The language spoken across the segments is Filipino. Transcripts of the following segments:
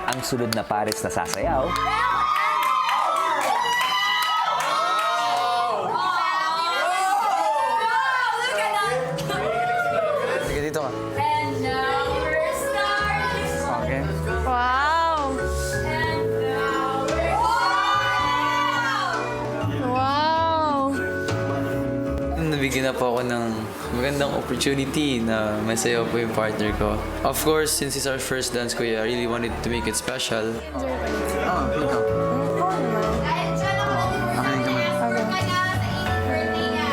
Ang sunod na pares na sasayaw, Sige, dito ka. And now we're starting. Okay. Wow! And now we're Wow! Nabigyan na po ako ng magandang opportunity na masayaw po yung partner ko. Of course, since it's our first dance, kuya, I really wanted to make it special. Oo, ikaw. Kahit siya lang ako Makinig naman. kanya sa 8th birthday niya.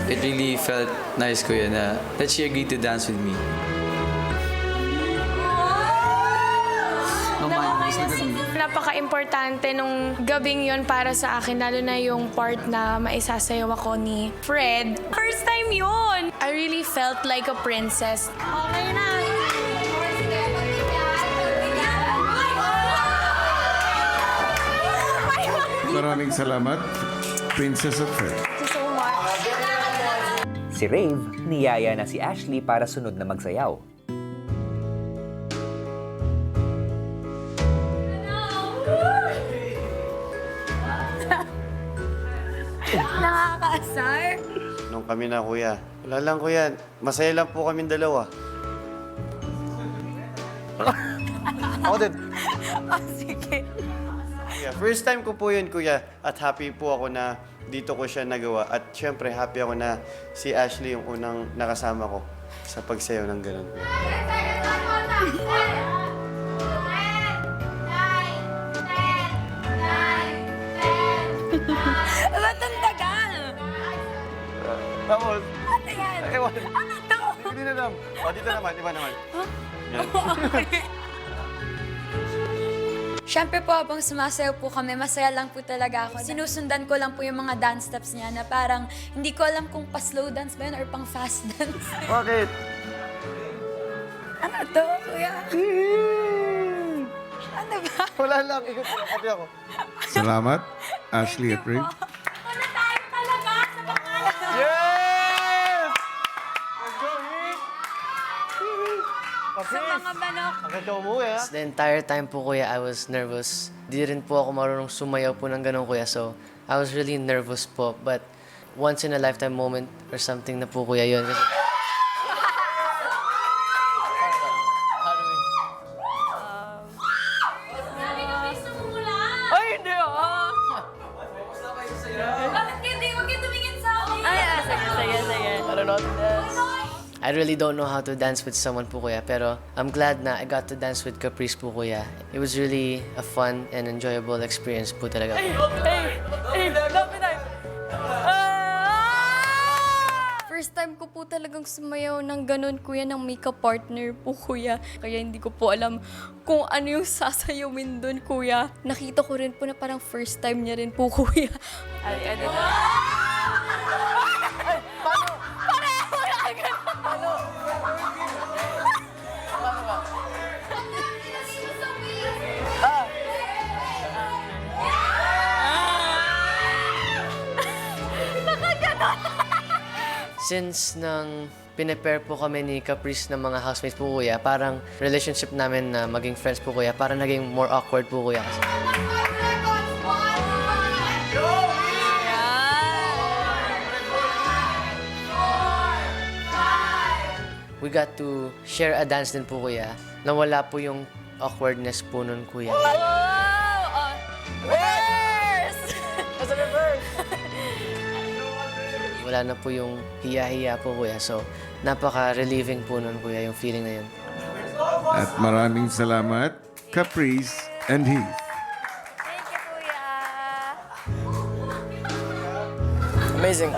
It really felt nice, kuya, na that she agreed to dance with me. Don't mind. Just look at me. Napaka-importante nung gabing yon para sa akin, lalo na yung part na maisasayaw ako ni Fred. First time yun! I really felt like a princess. Okay na. Maraming salamat, Princess of Fred. Thank you so much. si Rave niyaya na si Ashley para sunod na magsayaw. Nakakaasar. Nung kami na, kuya. Wala lang, kuya. Masaya lang po kami dalawa. Ako din. Oh, sige. Kuya, first time ko po yun, kuya. At happy po ako na dito ko siya nagawa. At syempre, happy ako na si Ashley yung unang nakasama ko sa pagsayaw ng ganun. Ba't ang tagal? Tapos, Ano yan? ewan. Ano to? Hindi na lang. O, dito naman, iba naman. Yan. Siyempre po, habang sumasayaw po kami, masaya lang po talaga ako. Sinusundan ko lang po yung mga dance steps niya na parang hindi ko alam kung pa-slow dance ba yun or pang-fast dance. Bakit? Ano to, kuya? Ano ba? Wala lang. Ikot ko. Pati ako. Salamat, Ashley at Rave. Ano tayo talaga sa pangalan? Yes! Let's go, Hit! Sa mga manok. Agad ka umuwi, ha? The entire time po, kuya, I was nervous. Di rin po ako marunong sumayaw po ng ganun, kuya. So, I was really nervous po. But once in a lifetime moment or something na po, kuya, yun. Ay, hindi ah. Bakit hindi? Huwag kayo tumingin sa akin. Ay, sige. I really don't know how to dance with someone po, kuya. Pero I'm glad na I got to dance with Caprice po, kuya. It was really a fun and enjoyable experience po talaga. Lapit tayo. First time ko po talagang sumayaw ng ganun, kuya, ng makeup partner po, kuya. Kaya hindi ko po alam kung ano yung sasayawin dun, kuya. Nakita ko rin po na parang first time niya rin po, kuya. Ay, ano? Since nang pinepare po kami ni Caprice ng mga housemates po, kuya, parang relationship namin na maging friends po, kuya, parang naging more awkward po, kuya. We got to share a dance din po, kuya. Nawala po yung awkwardness po nun, kuya. Wala na po yung hiya-hiya po, kuya. So, napaka-relieving po nun, kuya, yung feeling na yun. At maraming salamat, Caprice and Heath. Thank you, kuya. Amazing.